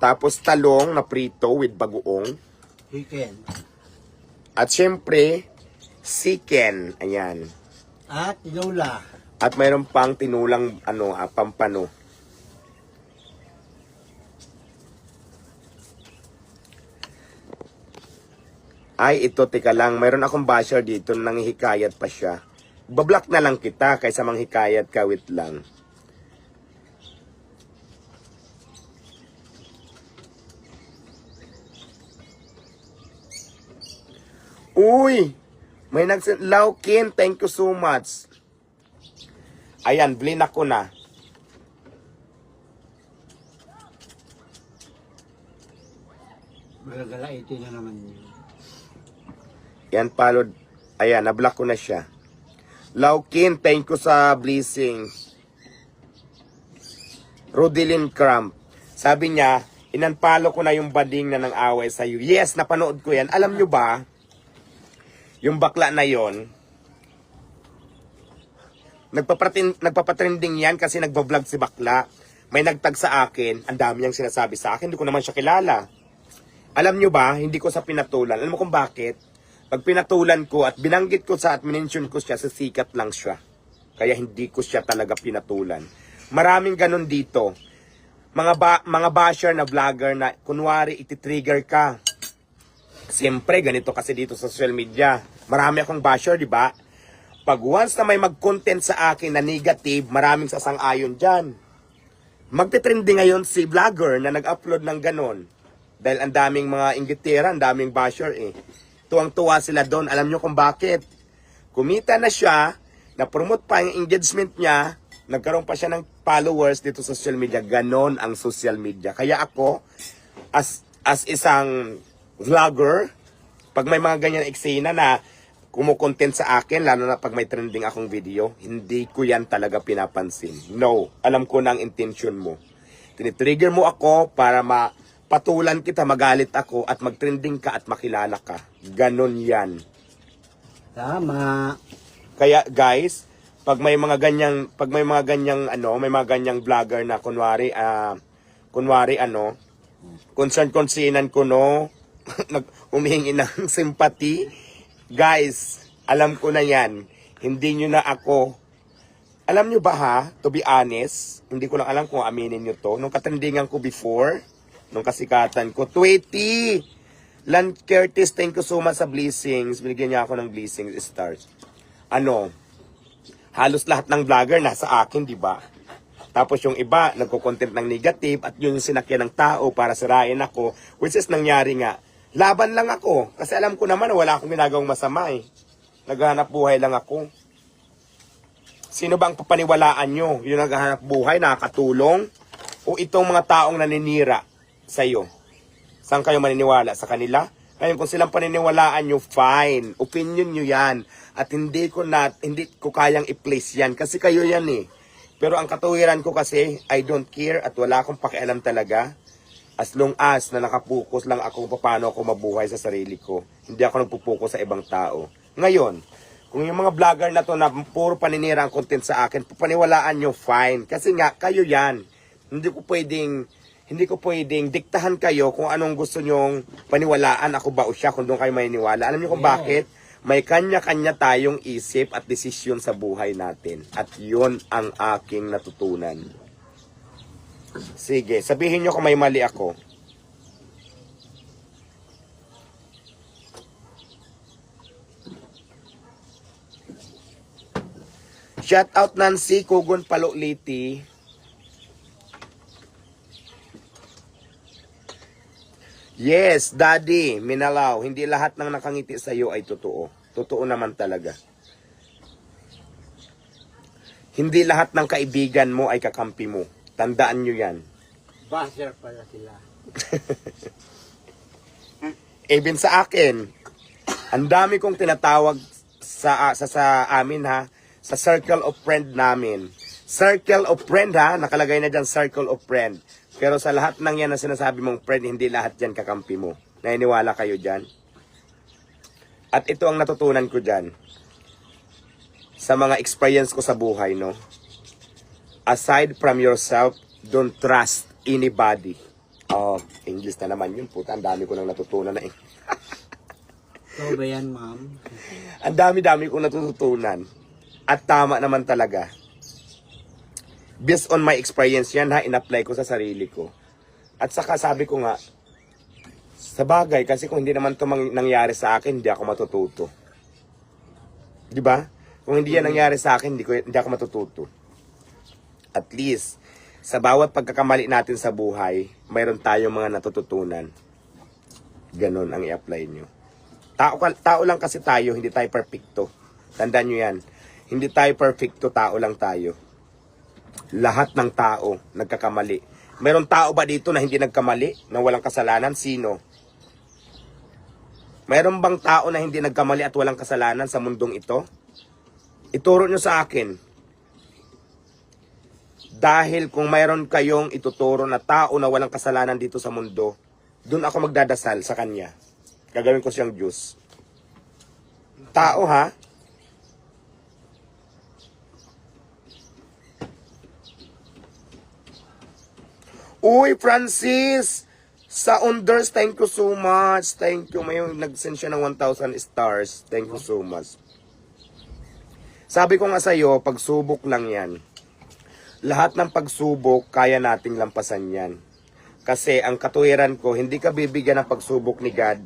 Tapos talong na prito with bagoong. Chicken. At syempre, chicken. Ayan. At tinola. At mayroon pang tinulang pampano. Ay, ito, tika lang. Mayroon akong basher dito, nanghihikayat pa siya. Bablock na lang kita kaysa manghikayat ka, wait lang. Uy! May Laukin, thank you so much. Ayan, blinak ko na. Malagala, ito na naman yun. Yan, palod. Ayan, nablock ko na siya. Laukin, thank you sa blessing. Rodelyn Cramp. Sabi niya, inanpalo ko na yung bading na nang away sa'yo. Yes, napanood ko yan. Alam nyo ba, yung bakla na yon, nagpapatrending yan kasi nagbablog si bakla. May nagtag sa akin, ang dami niyang sinasabi sa akin, hindi ko naman siya kilala. Alam nyo ba, hindi ko sa pinatulan. Alam mo kung bakit? Pag pinatulan ko at binanggit ko sa at minention ko siya, sikat lang siya. Kaya hindi ko siya talaga pinatulan. Maraming ganun dito. Mga basher na vlogger na kunwari iti-trigger ka. Siyempre, ganito kasi dito sa social media. Marami akong basher, di ba? Pag once na may mag-content sa akin na negative, maraming sasang-ayon dyan. Magte-trending ngayon si vlogger na nag-upload ng ganon. Dahil ang daming mga inggitera, ang daming basher eh. Tuwang-tuwa sila doon. Alam nyo kung bakit? Kumita na siya, na-promote pa yung engagement niya, nagkaroon pa siya ng followers dito sa social media. Ganon ang social media. Kaya ako, as isang vlogger, pag may mga ganyan eksena na kumukontent sa akin, lalo na pag may trending akong video, hindi ko yan talaga pinapansin. No, alam ko na ang intention mo. Tinitrigger mo ako para patulan kita, magalit ako, at magtrending ka at makilala ka. Ganon yan. Tama. Kaya guys, pag may mga ganyang may mga ganyang vlogger na kunwari concern-consinan ko no, humihingi ng sympathy. Guys, alam ko na yan. Hindi nyo na ako. Alam nyo ba ha, to be honest, hindi ko lang alam kung aminin nyo to. Nung katrendingan ko before, nung kasikatan ko, 20! Lan Curtis, thank you so much sa blessings. Binigyan niya ako ng blessings stars. Halos lahat ng vlogger nasa akin, di ba? Tapos yung iba, nagko-content ng negative at yun yung sinakyan ng tao para sirain ako. Which is nangyari nga. Laban lang ako. Kasi alam ko naman na wala akong ginagawang masama eh. Naghahanap buhay lang ako. Sino ba ang papaniwalaan nyo? Yung naghahanap buhay, nakakatulong? O itong mga taong naninira sa'yo? Saan kayo maniniwala? Sa kanila? Ngayon, kung silang paniniwalaan nyo, fine. Opinion nyo yan. At hindi ko kayang i-place yan. Kasi kayo yan eh. Pero ang katuwiran ko kasi, I don't care at wala akong pakialam talaga. As long as na nakapokus lang ako kung paano ako mabuhay sa sarili ko. Hindi ako nagpupokus sa ibang tao. Ngayon, kung yung mga vlogger na to na puro paninira ang content sa akin, paniwalaan nyo, fine. Kasi nga, kayo yan. Hindi ko pwedeng diktahan kayo kung anong gusto nyong paniwalaan, ako ba o siya, kung doon kayo maniniwala. Alam nyo kung bakit? May kanya-kanya tayong isip at desisyon sa buhay natin. At yun ang aking natutunan. Sige, sabihin nyo kung may mali ako. Shout out Nancy Kugon Paloliti. Yes, Daddy, Minalaw, hindi lahat ng nakangiti sa iyo ay totoo. Totoo naman talaga. Hindi lahat ng kaibigan mo ay kakampi mo. Tandaan nyo yan. Basher pala sila. Even sa akin, ang dami kong tinatawag sa amin ha, sa circle of friend namin. Circle of friend ha, nakalagay na dyan circle of friend. Pero sa lahat ng yan na sinasabi mong friend, hindi lahat dyan kakampi mo. Naniniwala kayo dyan? At ito ang natutunan ko dyan. Sa mga experience ko sa buhay, no? Aside from yourself, don't trust anybody. Oh, English na naman yun. Puta, ang dami ko nang natutunan na eh. So ba yan, ma'am? Ang dami-dami kong natutunan. At tama naman talaga. Based on my experience yan ha, in-apply ko sa sarili ko. At saka sabi ko nga, sa bagay, kasi kung hindi naman ito nangyari sa akin, hindi ako matututo. Di ba? Kung hindi yan nangyari sa akin, hindi ako matututo. At least, sa bawat pagkakamali natin sa buhay, mayroon tayong mga natututunan. Ganon ang i-apply nyo. Tao lang kasi tayo, hindi tayo perfecto. Tandaan nyo yan. Hindi tayo perfecto, tao lang tayo. Lahat ng tao nagkakamali. Mayroong tao ba dito na hindi nagkamali? Na walang kasalanan? Sino? Mayroon bang tao na hindi nagkamali at walang kasalanan sa mundong ito? Ituro nyo sa akin. Dahil kung mayroon kayong ituturo na tao na walang kasalanan dito sa mundo, doon ako magdadasal sa kanya. Gagawin ko siyang Diyos. Tao ha? Uy, Francis! Sa Onders, thank you so much. Thank you. May nag-send siya ng 1,000 stars. Thank you so much. Sabi ko nga sa'yo, pagsubok lang yan. Lahat ng pagsubok, kaya nating lampasan yan. Kasi ang katuwiran ko, hindi ka bibigyan ng pagsubok ni God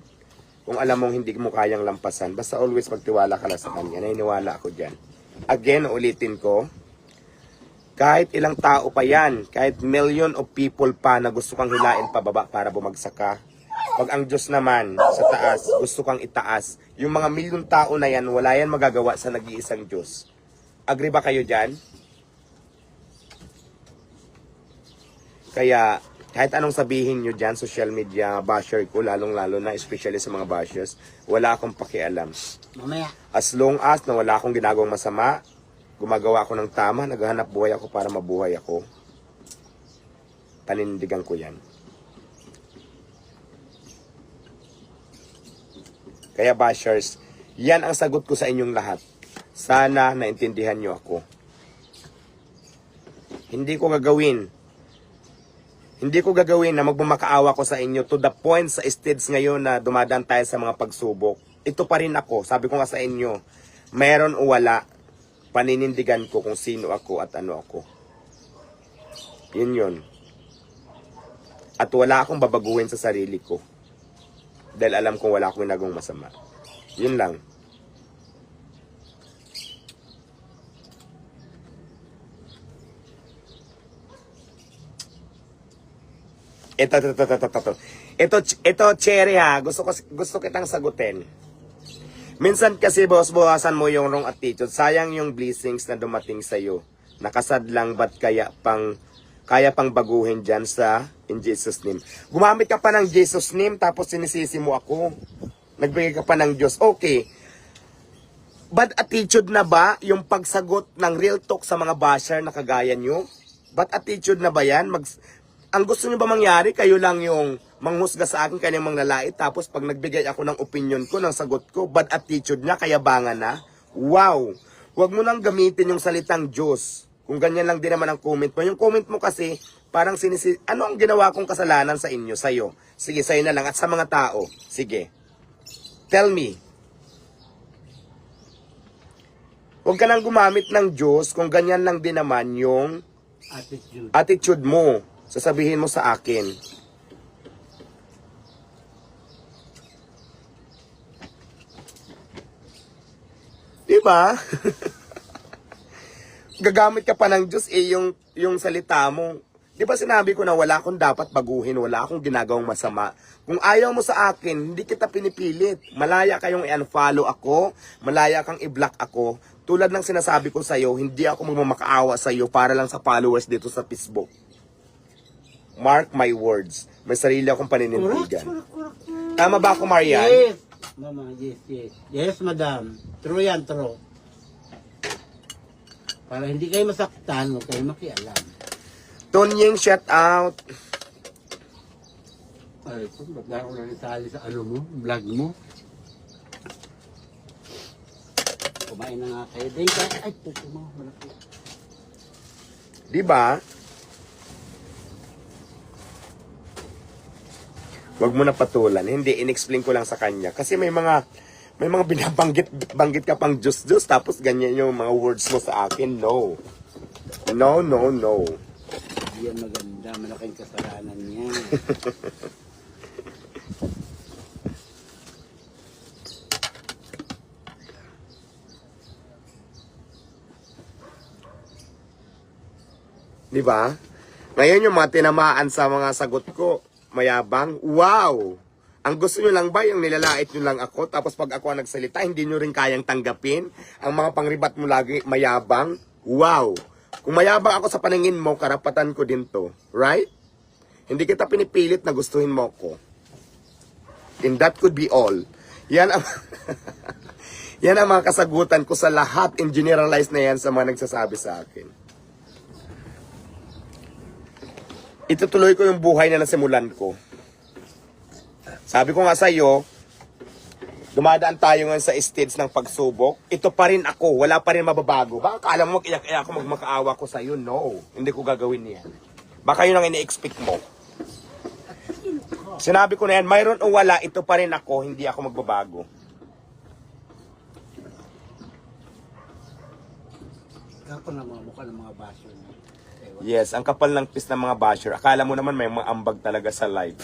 kung alam mong hindi mo kayang lampasan. Basta always magtiwala ka lang sa Kanya. Naniniwala ako dyan. Again, ulitin ko. Kahit ilang tao pa yan, kahit million of people pa na gusto kang hilain pababa para bumagsak ka. Pag ang Diyos naman sa taas, gusto kang itaas. Yung mga milyon tao na yan, wala yan magagawa sa nag-iisang Diyos. Agree ba kayo dyan? Kaya, kahit anong sabihin nyo dyan, social media, basher ko, lalong-lalo na, especially sa mga bashers, wala akong pakialam. Mamaya. As long as na wala akong ginagawang masama, gumagawa ako ng tama, naghahanap buhay ako para mabuhay ako, panindigan ko yan. Kaya bashers, yan ang sagot ko sa inyong lahat. Sana naintindihan nyo ako. Hindi ko gagawin na magmamakaawa ko sa inyo to the point sa stage ngayon na dumadaan tayo sa mga pagsubok. Ito pa rin ako. Sabi ko nga sa inyo, meron o wala, paninindigan ko kung sino ako at ano ako. Yun. At wala akong babaguhin sa sarili ko. Dahil alam kong wala akong ginagawang masama. Yun lang. Ito, Cherry ha. Gusto kitang sagutin. Minsan kasi bawasan mo yung wrong attitude. Sayang yung blessings na dumating sa'yo. Nakasad lang, ba't kaya pang baguhin dyan sa in Jesus name. Gumamit ka pa ng Jesus name, tapos sinisisi mo ako. Nagbigay ka pa ng Diyos. Okay. Bad attitude na ba yung pagsagot ng real talk sa mga basher na kagaya nyo? Bad attitude na ba yan? Ang gusto nyo ba mangyari, kayo lang yung manghusga sa akin, kanyang manglalait, tapos pag nagbigay ako ng opinion ko, ng sagot ko, bad attitude na, kaya bangan na? Wow! Huwag mo nang gamitin yung salitang Diyos. Kung ganyan lang din naman ang comment mo. Yung comment mo kasi, parang ano ang ginawa kong kasalanan sa inyo, sa'yo? Sige, sa'yo na lang. At sa mga tao. Sige. Tell me. Huwag ka nang gumamit ng Diyos kung ganyan lang din naman yung attitude mo. Sasabihin mo sa akin. Diba? Gagamit ka pa ng Diyos yung salita mo. Di ba sinabi ko na wala akong dapat baguhin, wala akong ginagawang masama. Kung ayaw mo sa akin, hindi kita pinipilit. Malaya kayong i-unfollow ako, malaya kang i-block ako. Tulad ng sinasabi ko sa'yo, hindi ako magmamakaawa sa'yo para lang sa followers dito sa Facebook. Mark my words. May sarili akong paninindigan. Tama ba ako, Marian? Yes. Mama, yes. Yes, madam. True yan, true. Para hindi kayo masaktan, huwag kayo makialam. Tonying, shout out. Ay, ba't na ako nanisali sa ano mo, vlog mo? Kumain na nga kayo. Ay, puto mo. Malaki. Diba? Wag mo na patulan. Hindi, in-explain ko lang sa kanya. Kasi may mga binabanggit ka pang Diyos, tapos ganyan yung mga words mo sa akin. No. No, no, no. Hindi yan maganda. Malaking kasalanan niya. Di ba? Ngayon yung mga tinamaan sa mga sagot ko, mayabang, wow! Ang gusto nyo lang ba yung nilalait nyo lang ako, tapos pag ako ang nagsalita, hindi nyo rin kayang tanggapin? Ang mga pangribat mo lagi, mayabang, wow! Kung mayabang ako sa paningin mo, karapatan ko din to. Right? Hindi kita pinipilit na gustuhin mo ko. And that could be all. Yan ang... yan ang mga kasagutan ko sa lahat, in generalize na yan sa mga nagsasabi sa akin. Itutuloy ko yung buhay na nasimulan ko. Sabi ko nga sa iyo, dumadaan tayo ngayon sa stage ng pagsubok. Ito pa rin ako, wala pa rin mababago. Baka akala mo mag-iyak-iyak ako, magmakaawa ko sa iyo. No, hindi ko gagawin yan. Baka yun ang ini-expect mo. Sinabi ko na yan, mayroon o wala, ito pa rin ako, hindi ako magbabago. Kako na mga mukha ng mga basyo niya. Yes, ang kapal ng pis ng mga basher. Akala mo naman may mga ambag talaga sa life.